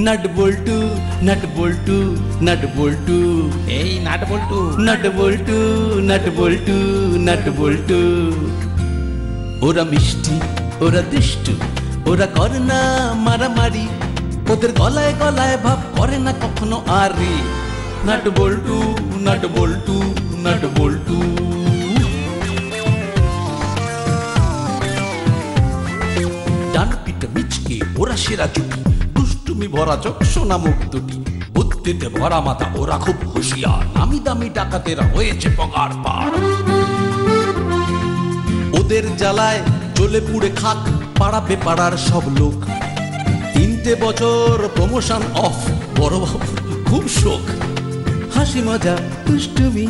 Nut বল্টু nut বল্টু nut বল্টু, এই nut বল্টু। Nut বল্টু nut বল্টু nut বল্টু। ওরা মিষ্টি, ওরা দুষ্টু, ওরা করে না মারামারি, ওদের গলায় গলায় ভাব করে না কখনো আরে। নাট বল্টু নাট বল্টু নাট বল্টু। ডান পিঠে মিচকে ওরা সেরা জুটি, দুষ্টুমি ভরা চোখ সোনা মুখ দুটি, বুদ্ধিতে ভরা মাথা ওরা খুব হুঁশিয়ার, নামি দামি ডাকাতেরা হয়েছে পগার পার। ওদের জ্বালায় জ্বলে পুড়ে খাক পাড়াবে পাড়ার সব লোক। 3টে বছর প্রমোশন অফ, বড় বাবু খুব শোক। হাসি মজা দুষ্টুমি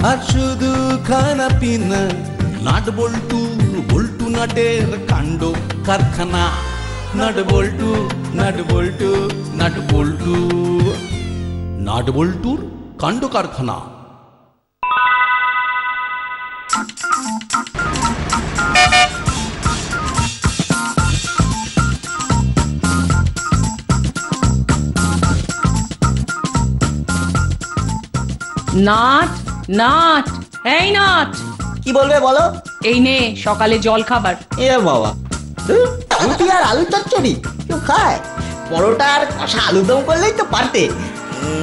আর শুধু খানা পিনা, নাট বল্টু বল্টু নাটের কাণ্ড কারখানা। নাট বল্টু নাট বল্টু নাট বল্টু, নাট বল্টুর কাণ্ড কারখানা। নাট নাট, এই নাট, কি বলবে বলো? এই নে সকালে জল খাবার। এ বাবা, রুটি আর আলু চচ্চড়ি কেউ খায়? পরোটা আর কষা আলুদম করলেই তো পারতে,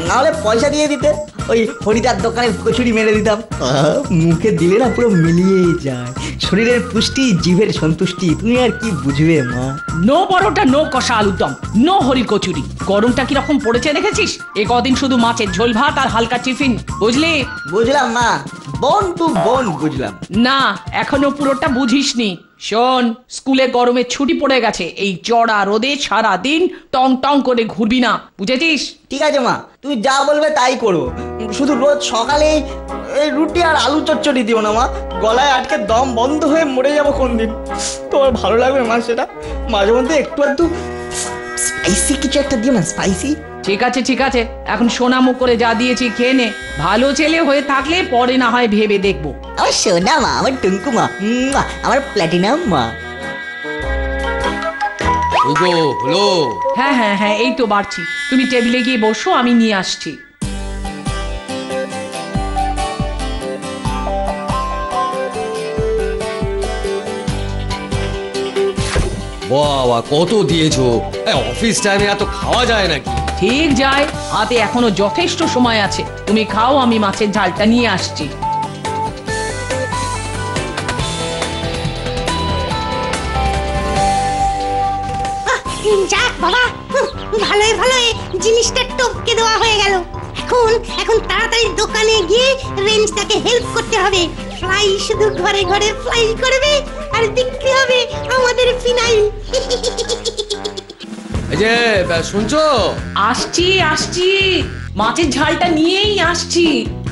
নাহলে পয়সা দিয়ে দিতে, ওই হরিদার দোকানে কচুরি মেরে দিতাম। মুখে দিলে না পুরো মিলিয়ে যায়, শরীরের পুষ্টি জিভের সন্তুষ্টি, তুমি আর কি বুঝবে মা। নো পরোটা, নো কষা আলুদম, নো হরি কচুরি। গরমটা কিরকম পড়েছে দেখেছিস? এ কদিন শুধু মাছের ঝোল ভাত আর হালকা টিফিন, বুঝলি? বুঝলাম মা, বোন টু বোন বুঝলাম। না, এখনো পুরোটা বুঝিসনি। শোন, স্কুলে গরমে ছুটি পড়ে গেছে, এই চড়া রোদে সারা দিন টং টং করে ঘুরবি না, বুঝেছিস? ঠিক আছে মা, তুমি যা বলবে তাই করো, শুধু রোজ সকালেই এই রুটি আর আলু চচ্চড়ি দিও না মা, গলায় আটকে দম বন্ধ হয়ে মরে যাবো কোন দিন। তোমার ভালো লাগবে মা সেটা, মাঝে মধ্যে একটু একটু স্পাইসি কিছু একটা দিও না, স্পাইসি। ঠিক আছে ঠিক আছে, এখন সোনামুখ করে যা দিয়েছি খেয়ে নে। ভালো ছেলে হয়ে থাকলে পরে না হয় ভেবে দেখবো। আমার সোনা মা, আমার টুঙ্কু মা, আমার প্ল্যাটিনাম মা। হলো? হ্যাঁ হ্যাঁ হ্যাঁ, এই তো বাড়ছি। তুমি টেবিলে গিয়ে বসো, আমি নিয়ে আসছি। বাবা কত দিয়েছো? অফিস টাইমে এত খাওয়া যায় নাকি? ঠিক যায়, হাতে এখনো যথেষ্ট সময় আছে। তুমি খাও, আমি মাছের ঝালটা নিয়ে আসছি। যাক বাবা, ভালোই ভালোই জিনিসটা টপকে দেওয়া হয়ে গেল। এখন তাড়াতাড়ি দোকানে গিয়ে রেঞ্জটাকে হেল্প করতে হবে। ফ্লাই শুধু ঘরে ঘরে ফ্লাই করবে আর বিক্রি হবে আমাদের ফিনাইল। এই যে শুনছো? আসছি আসছি, মাছের ঝালটা নিয়েই আসছি।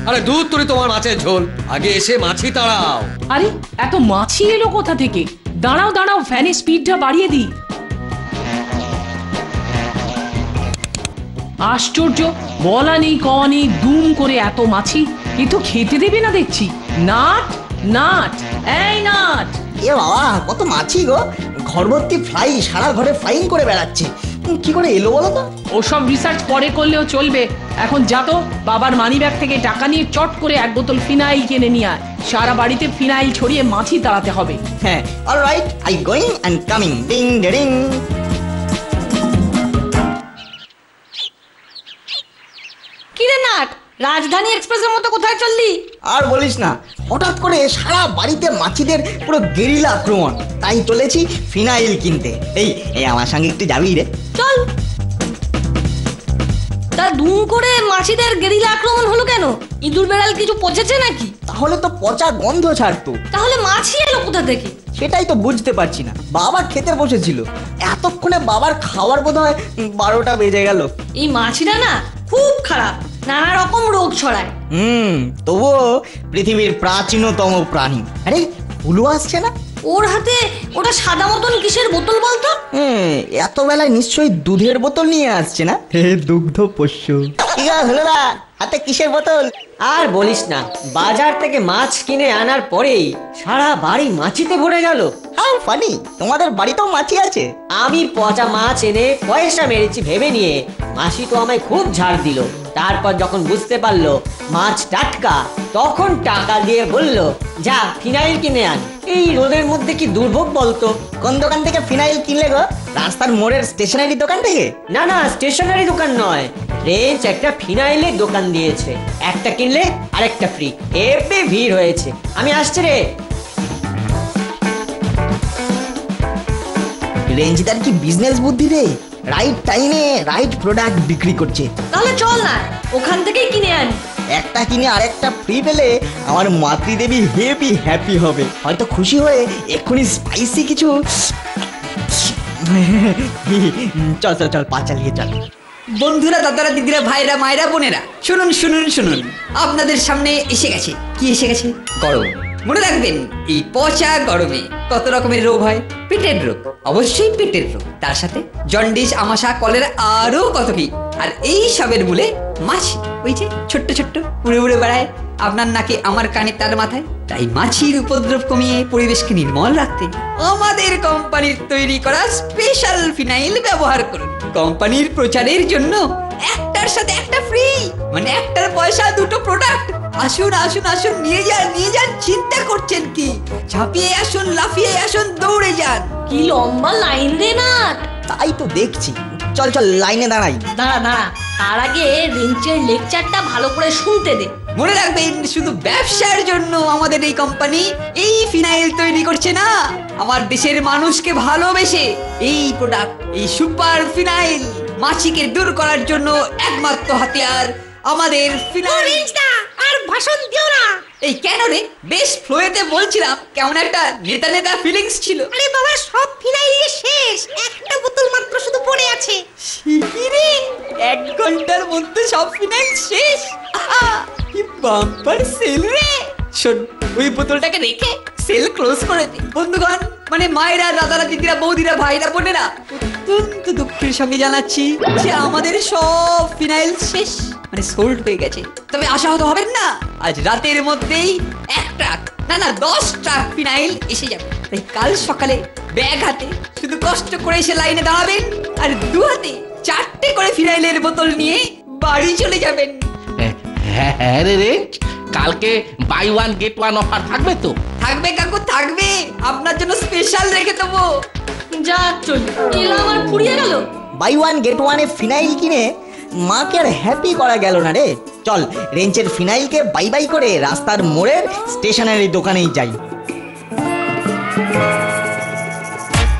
আরে দূর তোরে তোমার মাছের ঝোল, আগে এসে মাছি তাড়াও। আরে এত মাছি এলো কোথা থেকে? দাঁড়াও দাঁড়াও, ফ্যানের স্পিডটা বাড়িয়ে দিই। আশ্চর্য, বলা নেই কওয়া নেই, দুম করে এত মাছি। এ তো খেতে দেবে না দেখছি। নাট নাট, এই নাট। এ বাবা, কত মাছি গো, ঘর ভর্তি ফ্লাই, সারা ঘরে ফ্লাইং করে বেড়াচ্ছে। কি করে এলো বলো তো? ওসব রিসার্চ পরে করলেও চলবে। এখন যা তো, বাবার মানিব্যাগ থেকে টাকা নিয়ে চট করে 1 বোতল ফিনাইল কিনে নিয়ে আয়। সারা বাড়িতে ফিনাইল ছড়িয়ে মাছি তাড়াতে হবে। হ্যাঁ, alright, I going and coming, ডিং ডিং। কিরে নাট, রাজধানী এক্সপ্রেসের মতো কোথায় চললি? আর বলিস না, হঠাৎ করে সারা বাড়িতে মাছিদের পুরো গেরিলা আক্রমণ, তাই চলেছি ফিনাইল কিনতে। এই আমার সঙ্গে একটু যাবি রে? চল। তা দুম করে মাছিদের গেরিলা আক্রমণ হলো কেন? ইঁদুর বেড়াল কিছু পচেছে নাকি? তাহলে তো পচা গন্ধ ছাড়তো। তাহলে মাছি এলো কোথা থেকে? সেটাই তো বুঝতে পারছি না। বাবা খেতে বসেছিল, এতক্ষণে বাবার খাওয়ার বোধহয় 12টা বেজে গেল। এই মাছিরা না খুব খারাপ, নানা রকম রোগ ছড়ায়। তবুও পৃথিবীর প্রাচীনতম প্রাণী। আরে হুলু আসছে না? ওর হাতে ওটা সাদা মতন কিসের বোতল বলতো? এত বেলায় নিশ্চয়ই দুধের বোতল নিয়ে আসছে না? দুগ্ধ পোষ্য। ঠিক আছে হলো না, হাতে কিসের বোতল? আর বলিস না, বাজার থেকে মাছ কিনে আনার পরেই সারা বাড়ি মাছিতে ভরে গেল। হাউ ফানি, তোমাদের বাড়িতেও মাছি আছে? আমি পচা মাছ এনে পয়সা মেরেছি ভেবে নিয়ে মাসি তো আমায় খুব ঝাড় দিল। তারপর যখন বুঝতে পারলো মাছ টাটকা, তখন টাকা দিয়ে বলল, যা ফিনাইল কিনে আন। এই রোদের মধ্যে কি দুর্ভোগ বলতো। কোন দোকান থেকে ফিনাইল কিনলে গো? রাস্তার মোড়ের স্টেশনারি দোকান থেকে? না না, স্টেশনারি দোকান নয়, রেঞ্জ একটা ফিনাইলের দোকান দিয়েছে। একটা কিনলে আরেকটা ফ্রি। এবে ভিড় হয়েছে। আমি আসছি রে। রেঞ্জদার কি বিজনেস বুদ্ধি রে! রাইট টাইমে রাইট প্রোডাক্ট বিক্রি করছে। তাহলে চল না ওখান থেকেই কিনে আনি। একটা কিনে আরেকটা ফ্রি পেলে আমার মাতৃদেবী হেভি হ্যাপি হবে। হয়তো খুশি হয়ে এক্ষুনি স্পাইসি কিছু। চল চল চল, পা চালিয়ে চল। বন্ধুরা, দাদারা, দিদিরা, ভাইরা, মায়েরা, বোনেরা, শুনুন শুনুন শুনুন, আপনাদের সামনে এসে গেছে। কি এসে গেছে? গরম। মনে রাখবেন, এই পচা গরমে কত রকমের রোগ হয়। পেটের রোগ, অবশ্যই পেটের রোগ, তার সাথে জন্ডিস, আমাশা, কলেরা, আরো কত কি। আর এই সবের মূলে মাছি, ওই যে ছোট্ট ছোট্ট উড়ে উড়ে বেড়ায় আপনার নাকে, আমার কানে, তার মাথায়। তাই মাছির উপদ্রব কমিয়ে পরিবেশকে নির্মল রাখতে আমাদের কোম্পানির তৈরি করা স্পেশাল ফিনাইল ব্যবহার করুন। কোম্পানির প্রচারের জন্য একটার সাথে একটা ফ্রি, মানে একটার পয়সা দুটো প্রোডাক্ট। আসুন আসুন আসুন, নিয়ে যান নিয়ে যান। চিন্তা করছেন কি? ঝাঁপিয়ে আসুন, লাফিয়ে আসুন, দৌড়ে যান। কি লম্বা লাইন রে না। তাই তো দেখছি। চল চল, লাইনে দাঁড়াই। দাঁড়া দাঁড়া, তার আগে রেঞ্চের লেকচারটা ভালো করে শুনতে দে। মনে রাখবেন, শুধু ব্যবসার জন্য আমাদের এই কোম্পানি এই ফিনাইল তৈরি করছে না। আমার দেশের মানুষকে ভালোবেসে এই প্রোডাক্ট, এই সুপার ফিনাইল মাছিকে দূর করার জন্য একমাত্র হাতিয়ার আমাদের ফিনাইল। আর ভাষণ দিও না। এই কেন রে? বেশ ফ্লোয়েতে বলছিলাম, কেমন একটা নেতা নেতা ফিলিংস ছিল। আরে বাবা, সব ফিনাইল শেষ, একটা বোতল মাত্র শুধু পড়ে আছে। শিগগিরই 1 ঘন্টার মধ্যে সব ফিনাইল শেষ। আহা, কি বাম্পার সেল রে! শোন, ওই বোতলটাকে রেখে সেল ক্লোজ করে দে। বন্ধুগণ, মানে মায়েরা, দাদারা, দিদিরা, বৌদিরা, ভাইরা, বোনেরা, অত্যন্ত দুঃখের সঙ্গে জানাচ্ছি যে আমাদের সব ফিনাইল শেষ, মানে সোল্ড হয়ে গেছে। তবে আশাহত হবেন না, আজ রাতের মধ্যেই 1 ট্রাক, না না 10 ট্রাক ফিনাইল এসে যাবে। তাই কাল সকালে ব্যাগ হাতে শুধু কষ্ট করে এসে লাইনে দাঁড়াবেন, আর 2 হাতে 4টে করে ফিনাইলের বোতল নিয়ে বাড়ি চলে যাবেন। হ্যাঁ রে রেঞ্জ, কালকে buy one get one offer থাকবে তো? থাকবে কাকু, থাকবে। আপনার জন্য স্পেশাল রেখে দেবো। যা চল, এলা আমার ফুরিয়ে গেল। বাই ওয়ান গেট ওয়ানে ফিনাইল কিনে মাকে আর হ্যাপি করা গেল না রে। চল, রেঞ্চের ফিনাইলকে বাই বাই করে রাস্তার মোড়ের স্টেশনারি দোকানেই যাই।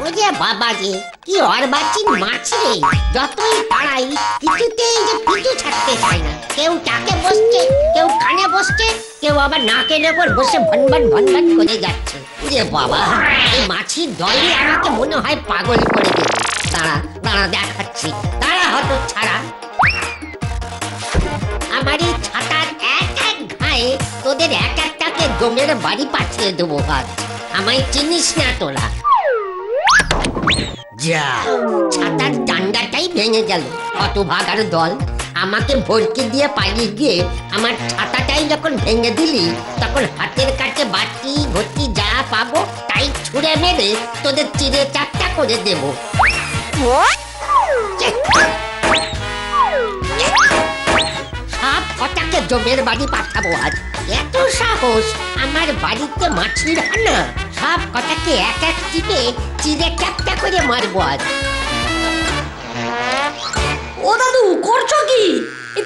ওরে বাবা রে, কি অর্বাচীন মাছ রে! যতই তাড়াই কিছুতেই যে পিছু ছাড়তে চায় না। কেউ টাকে বসছে, কেউ কানে বসছে, কেউ আবার নাকের ওপর বসে ভনভন ভনভন করে যাচ্ছে। রে বাবা, এই মাছির দলে আমাকে মনে হয় পাগল করে দেবে। দাঁড়া দাঁড়া, দেখাচ্ছি। দাঁড়া হতো ছাড়া। আমার এই ছাতার এক এক ঘায়ে তোদের এক একটাকে জমের বাড়ি পাঠিয়ে দেবো। আজ আমায় চিনিস না তোরা। যা, ছাতার ডান্ডাটাই ভেঙে গেল। কত ভাগার দল! আমাকে ভরকে দিয়ে পালিয়ে গিয়ে আমার ছাতাটাই যখন ভেঙে দিলি, তখন হাতের কাছে বাটি ঘটি যা পাবো তাই ছুঁড়ে মেরে তোদের চিড়ে চারটা করে দেব। সব কটাকে জমের বাড়ি পাঠাবো আজ। এত সাহস আমার বাড়িতে মাছির হানা! সব কটাকে এক এক টিপে চিড়ে চারটা করে মারবো আজ। ও দাদু, করছো কি?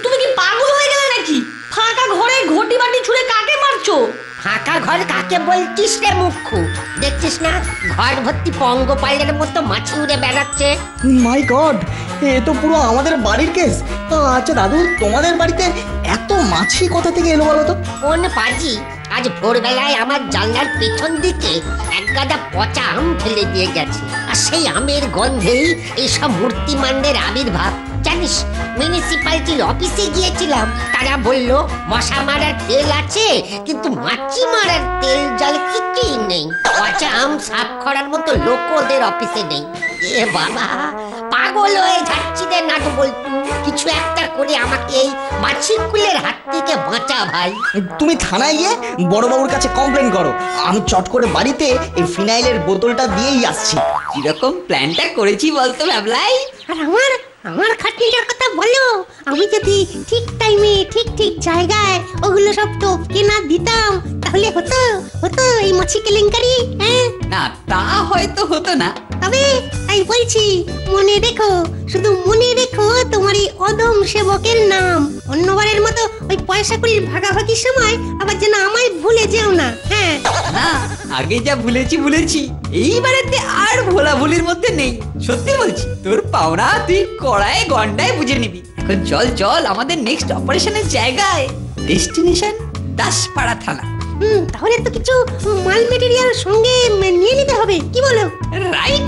তুমি কি পাগল হয়ে গেলে নাকি? ফাঁকা ঘরে ঘটি বাটি ছুঁড়ে কাকে মারছো? ফাঁকা ঘর কাকে বলছিস রে মুখ্যু? দেখছিস না ঘর ভর্তি পঙ্গপালের মতো মাছি উড়ে বেড়াচ্ছে। মাই গড, এ তো পুরো আমাদের বাড়ির কেস। আচ্ছা দাদু, তোমাদের বাড়িতে এত মাছি কোথা থেকে এলো বলো তো? কোন পাজি আজ ভোরবেলায় আমার জানলার পেছন দিকে এক গাদা পচা আম ফেলে দিয়ে গেছে। আর সেই আমের গন্ধেই এইসব মূর্তিমানদের আবির্ভাব। জানিস, মিউনিসিপ্যালিটির অফিসে গিয়েছিলাম, তারা বলল মশা মারার তেল আছে, কিন্তু মাছি মারার তেল জল কিছুই নেই। পচা আম সাফ করার মতো লোক ওদের অফিসে নেই। এ বাবা, পাগল হয়ে যাচ্ছি রে নাটু বলতু। কিছু একটা করে আমাকে এই মাছিকুলের হাত থেকে বাঁচা ভাই। তুমি থানায় গিয়ে বড়বাবুর কাছে কমপ্লেন করো, আমি চট করে বাড়িতে এই ফিনাইলের বোতলটা দিয়েই আসছি। কিরকম প্ল্যানটা করেছি বলতো ব্যাবলাই? আর আমার খাটনিটার কথা বলো, আমি যদি ঠিক টাইমে ঠিক ঠিক জায়গায় ওগুলো সব টপকে না দিতাম তাহলে হতো এই মাছি কেলেঙ্কারি। হ্যাঁ না, তা হয়তো হতো না। তবে তাই বলছি, মনে রেখো, শুধু মনে রেখো তোমার এই অদম সেবকের নাম। অন্যবারের মতো ওই পয়সা কড়ির ভাগাভাগির সময় আবার যেন আমায় ভুলে যেও না। হ্যাঁ না, আগে যা ভুলেছি এইবারেতে আর ভোলাভুলির মধ্যে নেই। সত্যি বলছি, তোর পাওনা তুই কড়ায় গন্ডায় বুঝে নিবি। এখন চল আমাদের নেক্সট অপারেশনের জায়গায়, ডেস্টিনেশন দাসপাড়া থানা। তাহলে তো কিছু মাল মেটেরিয়াল সঙ্গে নিয়ে নিতে হবে, কি বলো? রাইট।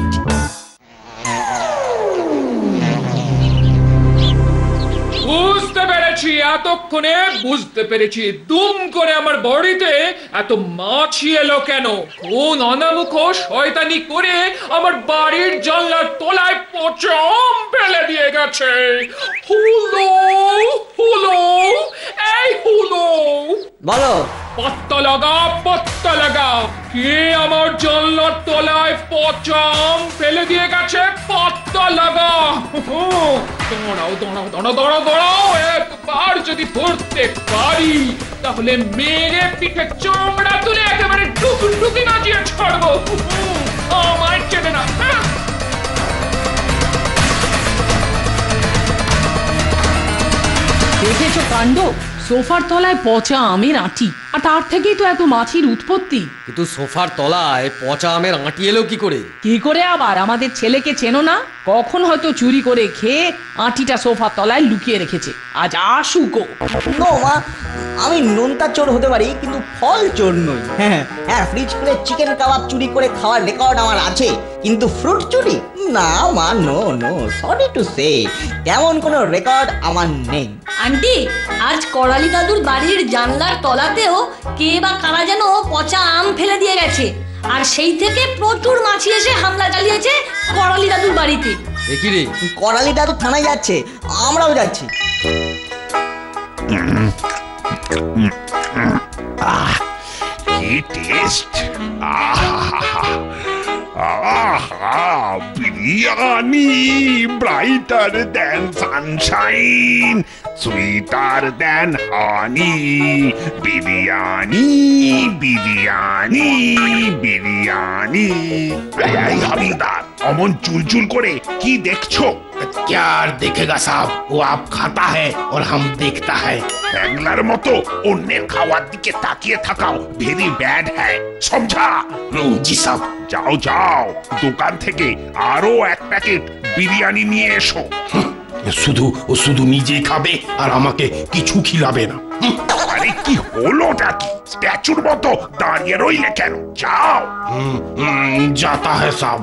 বুঝতে পেরেছি, এতক্ষণে বুঝতে পেরেছি দুম করে আমার বাড়িতে এত মাছি এলো কেন। কোন অনামুখ শয়তানি করে আমার বাড়ির জানলার তলায় পচম ফেলে দিয়ে গেছে। হুলো এই হুলো, বলো। পত্তা লাগা, কে আমার জানলার তলায় পচম ফেলে দিয়ে গেছে? পত্তা লাগা। দাঁড়াও, একবার যদি ধরতে পারি তাহলে মেরে পিঠে চামড়া তুলে একেবারে ডুকি নাচিয়ে ছাড়বো। আমার চেনে না। দেখেছো কাণ্ড, সোফার তলায় পচা আমের আঁটি, আর তার থেকেই তো এত মাছির উৎপত্তি। কিন্তু সোফার তলায় পচা আমের আঁটি এলো কি করে? কি করে আবার? আমাদের ছেলেকে চেনো না? কখন হয়তো চুরি করে খেয়ে আঁটিটা সোফার তলায় লুকিয়ে রেখেছে। আজ আসুকো। নো মা, আমি নোনতা চোর হতে পারি কিন্তু ফল চোর নই। হ্যাঁ, ফ্রিজ খুলে চিকেন কাবাব চুরি করে খাওয়ার রেকর্ড আমার আছে, কিন্তু ফ্রুট চুরি না মা, নো, সরি টু সে, তেমন কোনো রেকর্ড আমার নেই। আন্টি, আজ করালি দাদুর বাড়ির জানলার তলাতেও কে বা কারা যেন পচা আম ফেলে দিয়ে গেছে, আর সেই থেকে প্রচুর মাছি এসে হামলা চালিয়েছে করালি দাদুর বাড়িতে। দেখি রে, করালি দাদু থানায় যাচ্ছে, আমরাও যাচ্ছি। কি taste! Biryani, brighter than sunshine, sweeter than honey. Biryani, এই হাবিলদার, অমন চুলচুল করে কি দেখছো? क्या देखेगा साहब, वो आप खाता है और हम देखता है। ব্যাংলার মতো অন্যের খাওয়ার দিকে তাকিয়ে থাকাও ভেরি ব্যাড হ্যায়, সমঝা? जी साहब। যাও দোকান থেকে আরো এক প্যাকেট বিরিয়ানি নিয়ে এসো। শুধু নিজে খাবে আর আমাকে কিছু খিলাবে না। আরে কি হলোটা কি? স্ট্যাচুর মতো দাঁড়িয়ে রইলে কেন? যাও। जाता है साहब।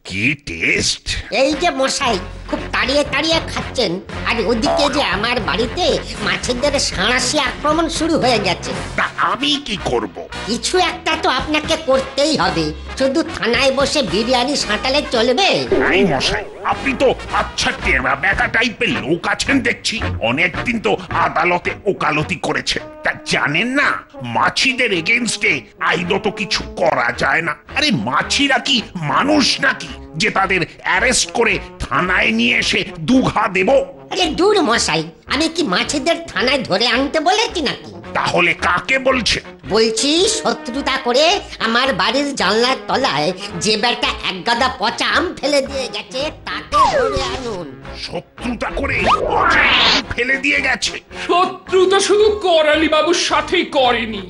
কি টেস্ট! এই যে মশাই খুব তাড়িয়ে তাড়িয়ে খাচ্ছেন, আর ওদিকে যে আমার বাড়িতে মাছিদের সাঁড়াশি আক্রমণ শুরু হয়ে গেছে। তা আমি কি করব? কিছু একটা তো আপনাকে করতেই হবে, শুধু থানায় বসে বিরিয়ানি সাঁটালে চলবে? এই মশাই, আপনি তো আচ্ছা টেরা বেকা টাইপের লোক আছেন দেখছি। অনেকদিন তো আদালতে ওকালতি করেছে, তা জানেন না মাছিদের এগেইনস্টে আইনত কিছু করা যায় না। আরে মাছিরা কি মানুষ নাকি যে তাদের অ্যারেস্ট করে থানায় নিয়ে এসে দুঘা দেব? আরে দূর মশাই, আমি কি মাছিদের থানায় ধরে আনতে বলেছি নাকি? তাহলে কাকে বলছে? বলছি শত্রুতা করে আমার বাড়ির জানলার তলায় যে বেটা এক গাদা পচা আম ফেলে দিয়ে গেছে তাকে ধরে আনুন। শত্রুতা করে পচা আম ফেলে দিয়ে গেছে? শত্রুতা শুধু করালি বাবুর সাথেই করেনি,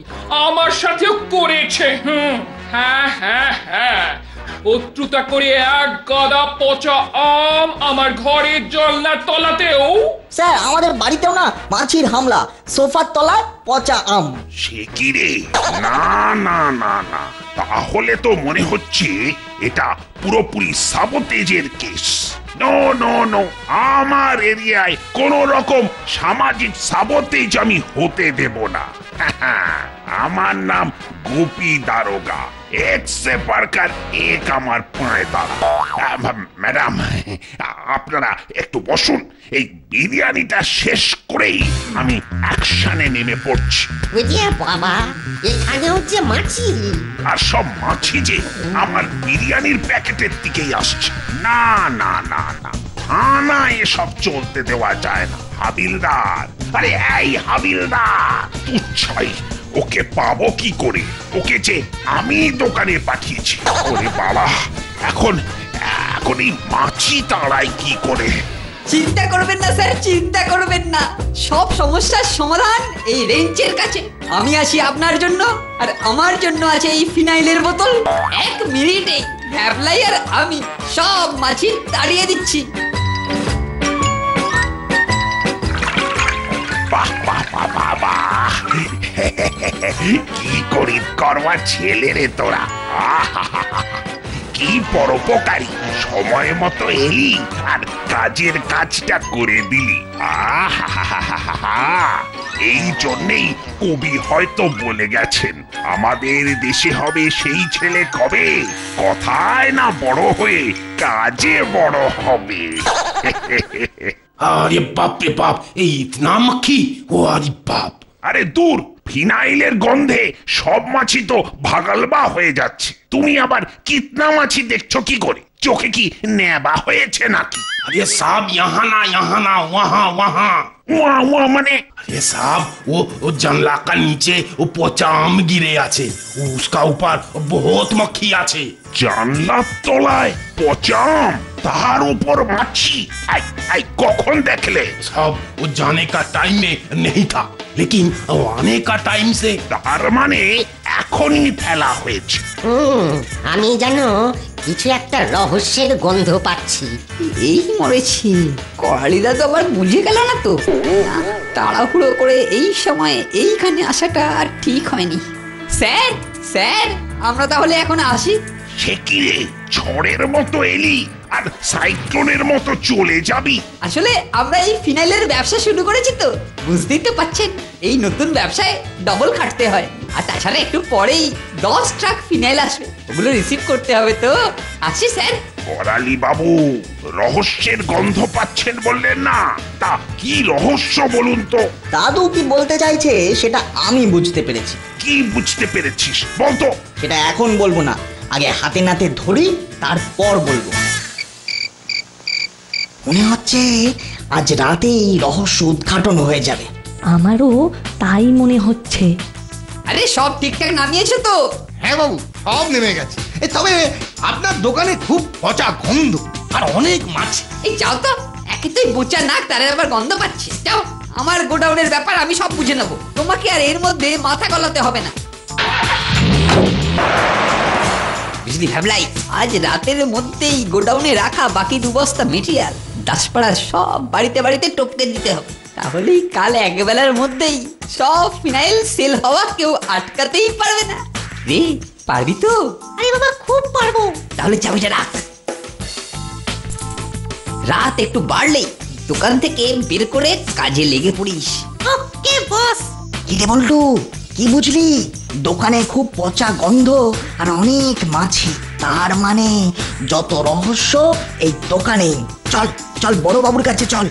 আমার সাথেও করেছে। হ্যাঁ, শত্রুতা করে এক গাদা পচা আম আমার ঘরের জানলার তলাতেও। স্যার, আমাদের বাড়িতেও না মাছির হামলা, সোফার তলায় পচা আম। সে কি রে? না, তাহলে তো মনে হচ্ছে এটা পুরোপুরি সাবোটেজের কেস। নো, আমার এরিয়ায় কোন রকম সামাজিক সাবোটেজ আমি হতে দেব না। আমার নাম গোপী দারোগা। এক সে পারকার এক আমার পায়ে দাঁড়া। ম্যাডাম, আপনারা একটু বসুন, এই বিরিয়ানিটা শেষ করেই আমি অ্যাকশনে নেমে পড়ছি। বুঝিয়ে বাবা, এখানেও যে মাছি। আর সব মাছি যে আমার বিরিয়ানির প্যাকেটের দিকেই আসছে। না না না না, থানা এসব চলতে দেওয়া যায় না। হাবিলদার, আরে এই হাবিলদার, তুচ্ছাই, ওকে পাবো কি করে? ওকে যে আমি দোকানে পাঠিয়েছি। ওরে বাবা, এখন এই মাছি তাড়াই কি করে? চিন্তা করবেন না স্যার, চিন্তা করবেন না, সব সমস্যার সমাধান এই রেঞ্চের কাছে। আমি আছি আপনার জন্য, আর আমার জন্য আছে এই ফিনাইলের বোতল। 1 মিনিটে ভ্যাবলাই আর আমি সব মাছি তাড়িয়ে দিচ্ছি। বাহ বাহ বাহ বাহ বাহ, কি করি করবা ছেলে রে তোরা। কি পরোপকারী, সময় মতো এলি আর কাজের কাজটা করে দিলি। এই জন্যেই কবি হয়তো বলে গেছেন, আমাদের দেশে হবে সেই ছেলে কবে, কথায় না বড় হয়ে কাজে বড় হবে। अरे बाप रे बाप, इतना मक्खी! ओ अरे बाप! আরে দূর, ফিনাইলের গন্ধে সব মাছি তো ভাগালবা হয়ে যাচ্ছে। তুমি আবার কিতনা মাছি দেখছো কি করে? চোখে কি নেবা হয়েছে নাকি? अरे साहब, यहाँ ना वहाँ वहाँ। ওয়া মানে? अरे साहब, वो जंगला का नीचे वो पचा आम गिरे आछे, उसका ऊपर बहुत मक्खी आछे। জানলার তলায় পচা আম, তার উপর মাছি? কখন দেখলে? साहब, वो जाने का टाइम में नहीं था, लेकिन वो आने का टाइम से। তার মানে এখনই ফেলা হয়েছে। আমি জানো কিছু একটা রহস্যের গন্ধ পাচ্ছি। এই মরেছি, করালিদা তো আবার বুঝে গেল না তো। তাড়াহুড়ো করে এই সময় এইখানে আসাটা আর ঠিক হয়নি। স্যার স্যার, আমরা তাহলে এখন আসি। সে কি রে, ঝড়ের মতো এলি আর সাইক্লোনের মতো চলে যাবি? আসলে আমরা এই ফিনাইলের ব্যবসা শুরু করেছি তো, বুঝতেই তো পাচ্ছেন, এই নতুন ব্যবসায় ডবল খাটতে হয়। আর তাছাড়া একটু পরেই 10 ট্রাক ফিনাইল আসবে, ওগুলো রিসিভ করতে হবে তো। আসি স্যার। করালি বাবু, রহস্যের গন্ধ পাচ্ছেন বললেন না, তা কি রহস্য বলুন তো? দাদু কি বলতে চাইছে সেটা আমি বুঝতে পেরেছি। কি বুঝতে পেরেছিস বলতো? সেটা এখন বলবো না, আগে হাতে নাতে ধরি, তারপর বলবো। মনে হচ্ছে আজ রাতে এই রহস্য উদ্ঘাটন হয়ে যাবে। আমারও তাই মনে হচ্ছে। আরে সব ঠিকঠাক নামিয়েছো তো? হ্যাঁ বাবু, সব নেমে গেছে। তবে আপনার দোকানে খুব পচা গন্ধ আর অনেক মাছ। এই যাও তো, একে তুই বোচা নাক, তার আবার গন্ধ পাচ্ছিস। যাও, আমার গোডাউনের ব্যাপার আমি সব বুঝে নেবো, তোমাকে আর এর মধ্যে মাথা গলাতে হবে না। বুঝলি ভাবলাই, আজ রাতের মধ্যেই গোডাউনে রাখা বাকি 2 বস্তা মেটেরিয়াল দাসপাড়ার সব বাড়িতে বাড়িতে টপকে দিতে হবে। তাহলেই কাল একবেলার মধ্যেই সব ফিনাইল সেল হওয়া কেউ আটকাতেই পারবে না। রে, পারবি তো? আরে বাবা, খুব পারবো। তাহলে চাবিটা রাখ। রাত একটু বাড়লেই দোকান থেকে বের করে কাজে লেগে পড়িস। ওকে বস। কি রে বল্টু, কি বুঝলি? দোকানে খুব পচা গন্ধ আর অনেক মাছি, তার মানে যত রহস্য এই দোকানে। চল চল, বড় বাবুর কাছে চল।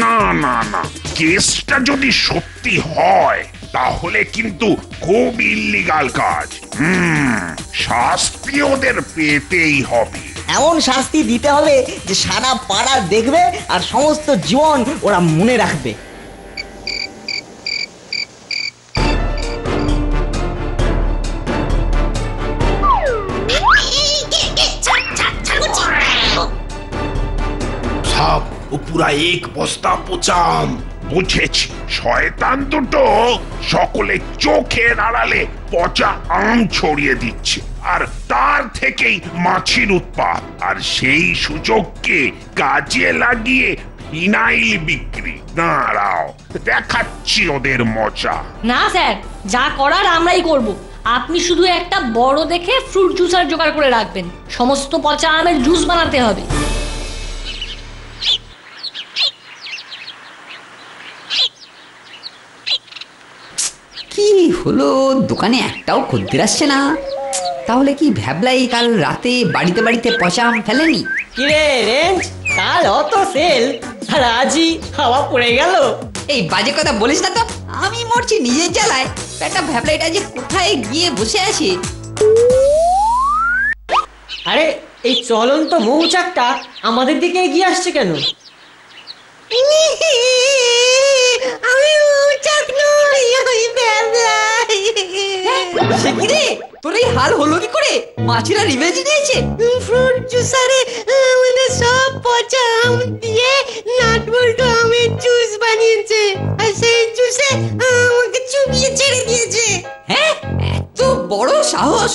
না না না, কেসটা যদি সত্যি হয় তাহলে কিন্তু খুব ইল্লিগাল কাজ। শাস্তি ওদের পেতেই হবে। এমন শাস্তি দিতে হবে যে সারা পাড়া দেখবে আর সমস্ত জীবন ওরা মনে রাখবে। साहब, वो पूरा एक बस्ता पचा आम। বুঝেছি, শয়তান দুটো সকলে চোখের আড়ালে পচা আম ছড়িয়ে দিচ্ছে, আর তার থেকেই মাছির উৎপাত। আর সেই সুযোগকে কাজে লাগিয়ে ফিনাইল বিক্রি। দাঁড়াও, দেখাচ্ছি ওদের মজা। না স্যার, যা করার আমরাই করব। আপনি শুধু একটা বড় দেখে ফ্রুট জুসার জোগাড় করে রাখবেন, সমস্ত পচা আমের জুস বানাতে হবে। কি হলো, দোকানে একটাও খদ্দের আসছে না? তাহলে কি ভ্যাবলাই কাল রাতে বাড়িতে বাড়িতে পচা আম ফেলেনি? কিরে রেঞ্জ, কাল অত সেল আর আজই হাওয়া পড়ে গেল। এই বাজে কথা বলিস না তো, আমি মরছি নিজের জ্বালায়। একটা ভ্যাবলাইটা যে কোথায় গিয়ে বসে আছে। আরে এই চলন্ত মৌচাকটা আমাদের দিকে এগিয়ে আসছে কেন? আমি মৌচাক নই, ওই ভ্যাবলাই। সে কি রে, তোর এই হাল হলো কি করে? মাছিরা রিভেঞ্জ নিয়েছে? ফ্রুট জুসারে আমাদের সব পচা আম দিয়ে নাট বল্টু আমের জুস বানিয়েছে, আর সেই জুসে আমাকে চুবিয়ে ছেড়ে দিয়েছে। হ্যাঁ, এত বড় সাহস!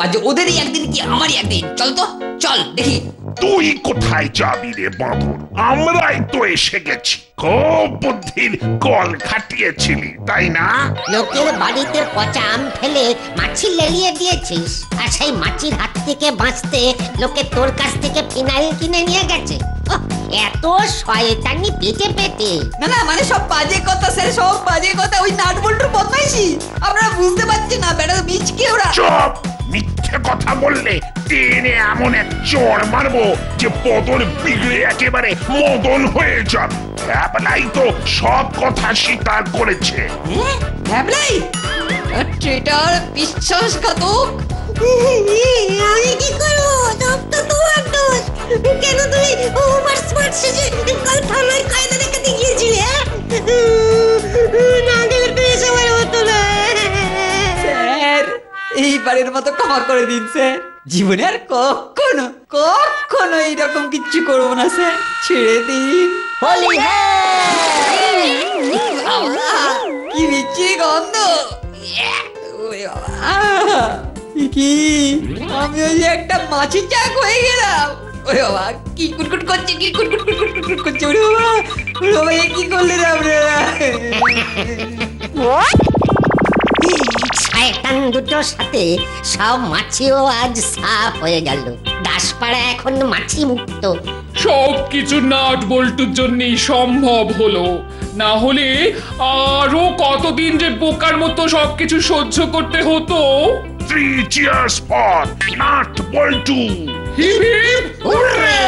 আজ ওদেরই একদিন কি আমারই একদিন। চল তো, চল দেখি। তুই কোথায় যাবি রে বাঁদর? আমরাই তো এসে গেছি। খুব বুদ্ধির কল খাটিয়েছিলি, তাই না? লোকের বাড়িতে পচা আম ফেলে মাছি লেলিয়ে দিয়েছিস, আর সেই মাছির হাত থেকে বাঁচতে লোকে তোর কাছ থেকে ফিনাইল কিনে নিয়ে গেছে। ওহ, এত শয়তানি পেটে পেটে। না না, মানে সব বাজে কথা স্যার, সব বাজে কথা। ওই নাট বল্টুর বদমাইশি। আপনারা বুঝতে পারছেন না, বেটা মিচকে ওরা। চুপ! মিথ্যে কথা বললে টেনে এমন এক চড় মারবো যে পদর বিগড়ে একেবারে মদন হয়ে যাবে। ভ্যাবলাই তো সব কথা স্বীকার করেছে। ভ্যাবলাই? ট্রেটার, বিশ্বাসঘাতক। আমি কি করবো? সব তো তোমার দোষ। কেন তুমি ওভার স্মার্ট সেজে কাল থানায় কায়দা দেখাতে গিয়েছিলে? না গেলে তো এসবের হতো না। স্যার, এইবারের মতো ক্ষমা করে দিন স্যার। জীবনে আর কখনো এইরকম কিচ্ছু করবো না স্যার, ছেড়ে দিন। হোলি কি বিচ্ছিরি গন্ধ! কি আমি ওই যে একটা মাছের চাক হয়ে গেলাম। ওরে বাবা, কি কুটকুট করছে, কি কুটকুট করছে। ওরে বাবা, কি করলেন আপনারা? শয়তান দুটোর সাথে সব মাছিও আজ সাফ হয়ে গেল। দাসপাড়া এখন মাছি মুক্ত। সবকিছু নাট বল্টুর জন্যই সম্ভব হলো, না হলে আরো কতদিন যে বোকার মতো সবকিছু সহ্য করতে হতো। 3 cheers for নাট বল্টু। Hip hip hurray!